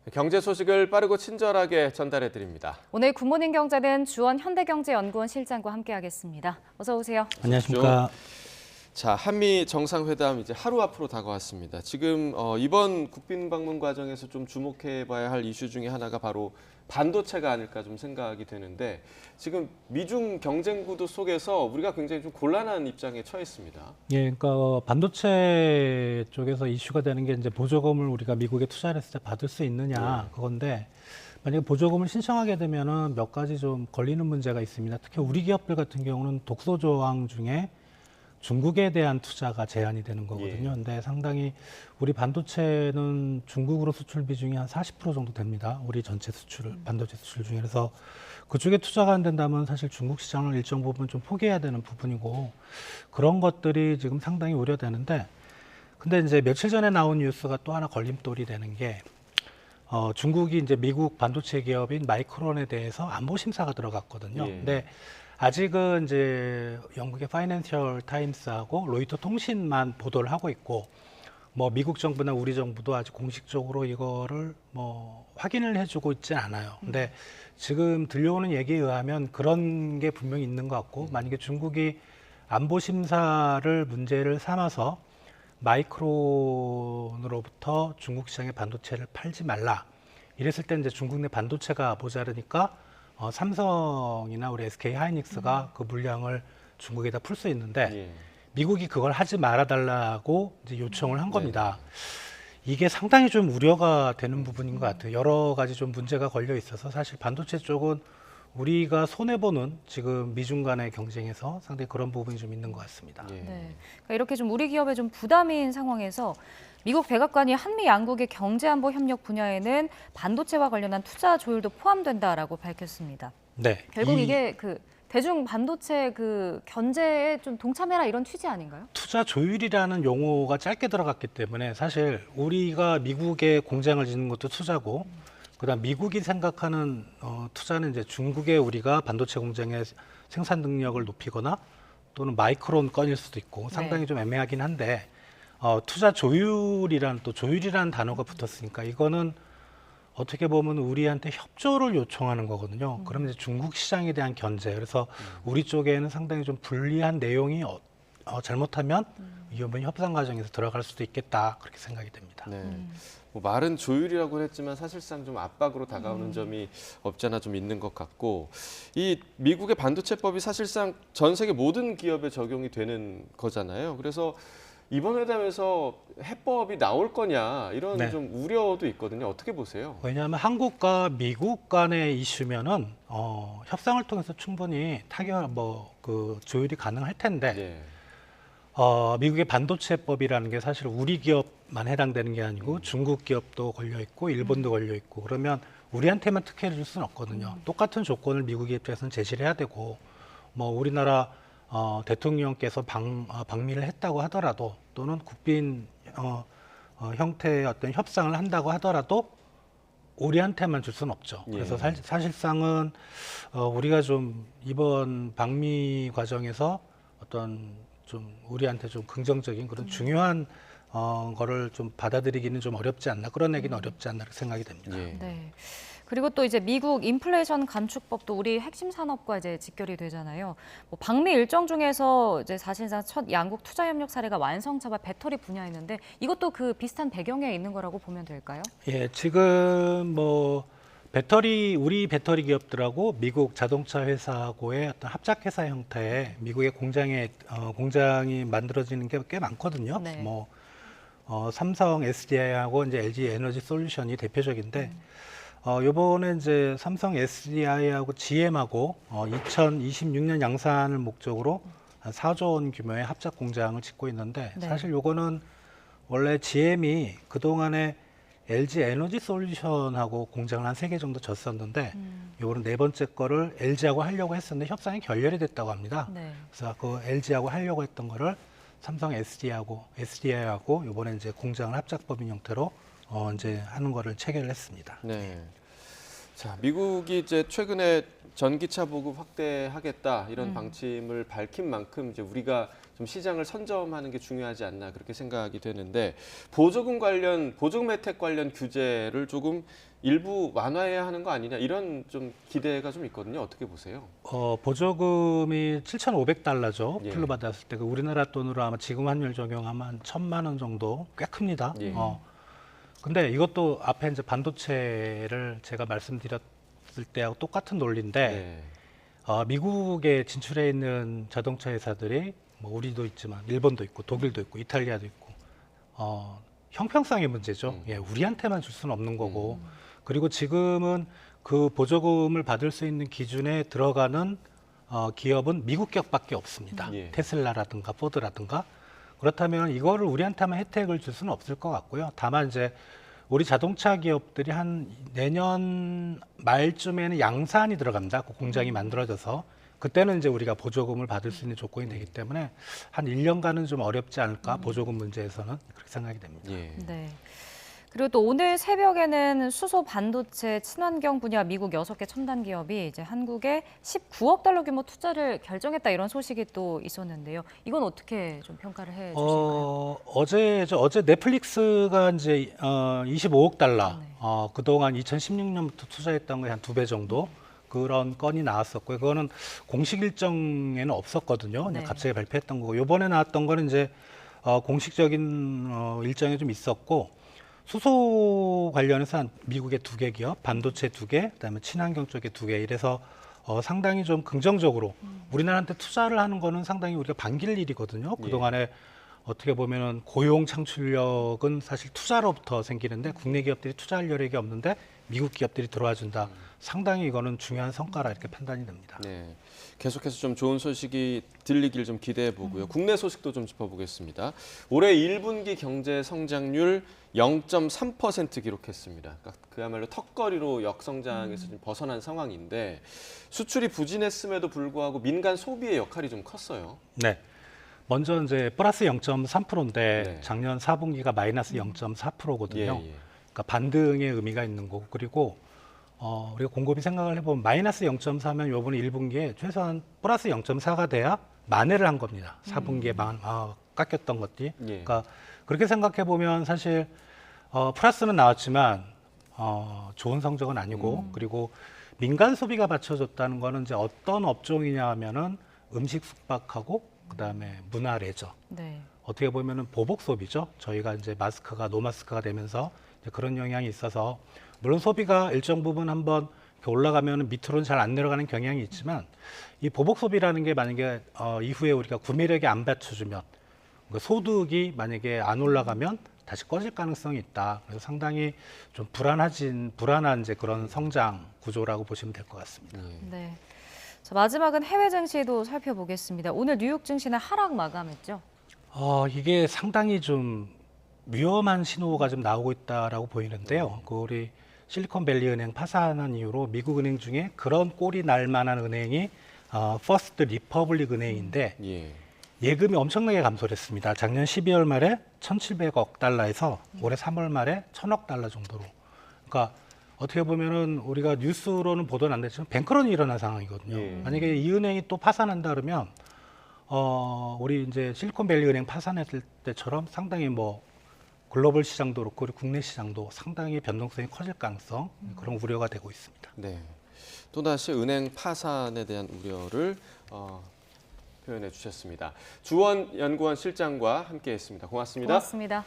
경제 소식을 빠르고 친절하게 전달해 드립니다. 오늘 굿모닝 경제는 주원 현대경제연구원 실장과 함께하겠습니다. 어서 오세요. 안녕하십니까. 자, 한미 정상회담 이제 하루 앞으로 다가왔습니다. 지금 이번 국빈 방문 과정에서 좀 주목해봐야 할 이슈 중에 하나가 바로 반도체가 아닐까 좀 생각이 되는데 지금 미중 경쟁 구도 속에서 우리가 굉장히 좀 곤란한 입장에 처했습니다. 예, 그러니까 반도체 쪽에서 이슈가 되는 게 이제 보조금을 우리가 미국에 투자를 했을 때 받을 수 있느냐 그건데 만약에 보조금을 신청하게 되면은 몇 가지 좀 걸리는 문제가 있습니다. 특히 우리 기업들 같은 경우는 독소 조항 중에 중국에 대한 투자가 제한이 되는 거거든요. 근데 상당히 우리 반도체는 중국으로 수출 비중이 한 40% 정도 됩니다. 우리 전체 수출, 반도체 수출 중에. 그래서 그쪽에 투자가 안 된다면 사실 중국 시장을 일정 부분 좀 포기해야 되는 부분이고 그런 것들이 지금 상당히 우려되는데 근데 이제 며칠 전에 나온 뉴스가 또 하나 걸림돌이 되는 게 중국이 이제 미국 반도체 기업인 마이크론에 대해서 안보 심사가 들어갔거든요. 근데 아직은 이제 영국의 파이낸셜 타임스하고 로이터 통신만 보도를 하고 있고 뭐 미국 정부나 우리 정부도 아직 공식적으로 이거를 뭐 확인을 해주고 있진 않아요. 근데 지금 들려오는 얘기에 의하면 그런 게 분명히 있는 것 같고 만약에 중국이 안보 심사를 문제를 삼아서 마이크론으로부터 중국 시장에 반도체를 팔지 말라. 이랬을 때 이제 중국 내 반도체가 모자르니까 삼성이나 우리 SK 하이닉스가 그 물량을 중국에다 풀 수 있는데 미국이 그걸 하지 말아달라고 이제 요청을 한 겁니다. 이게 상당히 좀 우려가 되는 부분인 것 같아요. 여러 가지 좀 문제가 걸려 있어서 사실 반도체 쪽은 우리가 손해보는 지금 미중 간의 경쟁에서 상당히 그런 부분이 좀 있는 것 같습니다. 네. 그러니까 이렇게 좀 우리 기업에 좀 부담인 상황에서 미국 백악관이 한미 양국의 경제안보 협력 분야에는 반도체와 관련한 투자 조율도 포함된다라고 밝혔습니다. 네. 결국 이게 그 대중 반도체 그 견제에 좀 동참해라 이런 취지 아닌가요? 투자 조율이라는 용어가 짧게 들어갔기 때문에 사실 우리가 미국에 공장을 짓는 것도 투자고 그다음 미국이 생각하는 투자는 이제 중국에 우리가 반도체 공장의 생산 능력을 높이거나 또는 마이크론 건일 수도 있고 상당히 좀 애매하긴 한데 투자 조율이란 또 조율이라는 단어가 붙었으니까 이거는 어떻게 보면 우리한테 협조를 요청하는 거거든요. 그러면 이제 중국 시장에 대한 견제. 그래서 우리 쪽에는 상당히 좀 불리한 내용이 잘못하면 이번 협상 과정에서 들어갈 수도 있겠다 그렇게 생각이 됩니다. 네. 뭐 말은 조율이라고 했지만 사실상 좀 압박으로 다가오는 점이 없지 않아 좀 있는 것 같고 이 미국의 반도체법이 사실상 전 세계 모든 기업에 적용이 되는 거잖아요. 그래서 이번 회담에서 해법이 나올 거냐 이런 좀 우려도 있거든요. 어떻게 보세요? 왜냐하면 한국과 미국 간의 이슈면은 협상을 통해서 충분히 그 조율이 가능할 텐데 미국의 반도체법이라는 게 사실 우리 기업만 해당되는 게 아니고 중국 기업도 걸려 있고 일본도 걸려 있고 그러면 우리한테만 특혜를 줄 수는 없거든요. 똑같은 조건을 미국의 입장에서는 제시를 해야 되고 뭐 우리나라 대통령께서 방미를 했다고 하더라도 또는 국빈 형태의 어떤 협상을 한다고 하더라도 우리한테만 줄 수는 없죠. 그래서 사실상은 우리가 좀 이번 방미 과정에서 어떤 좀 우리한테 좀 긍정적인 그런 중요한 거를 좀 받아들이기는 좀 어렵지 않나 그런 얘기는 어렵지 않나 생각이 됩니다. 네. 그리고 또 이제 미국 인플레이션 감축법도 우리 핵심 산업과 이제 직결이 되잖아요. 뭐 방미 일정 중에서 이제 사실상 첫 양국 투자 협력 사례가 완성차와 배터리 분야였는데 이것도 그 비슷한 배경에 있는 거라고 보면 될까요? 예, 지금 뭐 우리 배터리 기업들하고 미국 자동차 회사하고의 어떤 합작 회사 형태의 미국의 공장이 만들어지는 게 꽤 많거든요. 뭐 삼성 SDI하고 이제 LG 에너지 솔루션이 대표적인데. 요번에 이제 삼성 SDI하고 GM하고 2026년 양산을 목적으로 한 4조 원 규모의 합작 공장을 짓고 있는데 사실 요거는 원래 GM이 그동안에 LG 에너지 솔루션하고 공장을 한 3개 정도 졌었는데 요거는 4번째 거를 LG하고 하려고 했었는데 협상이 결렬이 됐다고 합니다. 그래서 그 LG하고 하려고 했던 거를 삼성 SDI하고 요번에 이제 공장을 합작법인 형태로 이제 하는 거를 체결을 했습니다. 네. 자, 미국이 이제 최근에 전기차 보급 확대하겠다 이런 방침을 밝힌 만큼 이제 우리가 좀 시장을 선점하는 게 중요하지 않나 그렇게 생각이 되는데 보조금 혜택 관련 규제를 조금 일부 완화해야 하는 거 아니냐 이런 좀 기대가 좀 있거든요. 어떻게 보세요? 보조금이 7,500달러죠. 예. 풀로 받았을 때 그 우리나라 돈으로 아마 지금 환율 적용하면 한 1,000만 원 정도 꽤 큽니다. 예. 근데 이것도 앞에 이제 반도체를 제가 말씀드렸을 때하고 똑같은 논리인데 네. 미국에 진출해 있는 자동차 회사들이 뭐 우리도 있지만 일본도 있고 독일도 있고 이탈리아도 있고 형평성의 문제죠. 예, 우리한테만 줄 수는 없는 거고 그리고 지금은 그 보조금을 받을 수 있는 기준에 들어가는 기업은 미국 기업밖에 없습니다. 예. 테슬라라든가 포드라든가 그렇다면 이거를 우리한테만 혜택을 줄 수는 없을 것 같고요. 다만 이제 우리 자동차 기업들이 한 내년 말쯤에는 양산이 들어갑니다. 그 공장이 만들어져서 그때는 이제 우리가 보조금을 받을 수 있는 조건이 되기 때문에 한 1년간은 좀 어렵지 않을까 보조금 문제에서는 그렇게 생각이 됩니다. 예. 네. 그리고 또 오늘 새벽에는 수소 반도체 친환경 분야 미국 6개 첨단 기업이 이제 한국에 19억 달러 규모 투자를 결정했다 이런 소식이 또 있었는데요. 이건 어떻게 좀 평가를 해 주실까요? 어제 넷플릭스가 이제 25억 달러 네. 그동안 2016년부터 투자했던 거에 한 2배 정도 그런 건이 나왔었고요. 그거는 공식 일정에는 없었거든요. 그냥 네. 갑자기 발표했던 거고 이번에 나왔던 거는 이제 공식적인 일정이 좀 있었고 수소 관련해서 한 미국의 2개 기업, 반도체 2개, 그다음에 친환경 쪽에 2개 이래서 상당히 좀 긍정적으로 우리나라한테 투자를 하는 거는 상당히 우리가 반길 일이거든요. 그동안에 어떻게 보면은 고용 창출력은 사실 투자로부터 생기는데 국내 기업들이 투자할 여력이 없는데 미국 기업들이 들어와 준다. 상당히 이거는 중요한 성과라 이렇게 판단이 됩니다. 네. 계속해서 좀 좋은 소식이 들리길 좀 기대해 보고요. 국내 소식도 좀 짚어보겠습니다. 올해 1분기 경제 성장률 0.3% 기록했습니다. 그러니까 그야말로 턱걸이로 역성장에서 좀 벗어난 상황인데 수출이 부진했음에도 불구하고 민간 소비의 역할이 좀 컸어요. 네. 먼저 이제 플러스 0.3%인데 네. 작년 4분기가 마이너스 0.4%거든요. 예. 그러니까 반등의 의미가 있는 거고 그리고 우리가 곰곰이 생각을 해보면 마이너스 0.4면 요번에 1분기에 최소한 플러스 0.4가 돼야 만회를 한 겁니다. 4분기에 깎였던 것들이. 예. 그러니까 그렇게 생각해 보면 사실 플러스는 나왔지만 좋은 성적은 아니고 그리고 민간 소비가 받쳐줬다는 거는 이제 어떤 업종이냐 하면은 음식 숙박하고 그다음에 문화 레저. 네. 어떻게 보면은 보복 소비죠. 저희가 이제 마스크가 노마스크가 되면서 이제 그런 영향이 있어서 물론 소비가 일정 부분 한번 이렇게 올라가면 밑으로는 잘 안 내려가는 경향이 있지만 이 보복 소비라는 게 만약에 이후에 우리가 구매력이 안 받쳐주면 그러니까 소득이 만약에 안 올라가면 다시 꺼질 가능성이 있다. 그래서 상당히 좀 불안한 이제 그런 성장 구조라고 보시면 될 것 같습니다. 네. 자, 마지막은 해외 증시도 살펴보겠습니다. 오늘 뉴욕 증시는 하락 마감했죠? 이게 상당히 좀 위험한 신호가 좀 나오고 있다라고 보이는데요. 그 우리 실리콘밸리 은행 파산한 이후로 미국 은행 중에 그런 꼴이 날 만한 은행이 퍼스트 리퍼블릭 은행인데 예. 예금이 엄청나게 감소를 했습니다. 작년 12월 말에 1,700억 달러에서 올해 3월 말에 1,000억 달러 정도로. 그러니까 어떻게 보면은 우리가 뉴스로는 보도는 안 됐지만 뱅크런이 일어난 상황이거든요. 예. 만약에 이 은행이 또 파산한다 그러면 우리 이제 실리콘밸리 은행 파산했을 때처럼 상당히 뭐 글로벌 시장도 그렇고 그리고 국내 시장도 상당히 변동성이 커질 가능성 그런 우려가 되고 있습니다. 네. 또다시 은행 파산에 대한 우려를 표현해 주셨습니다. 주원 연구원 실장과 함께했습니다. 고맙습니다. 고맙습니다.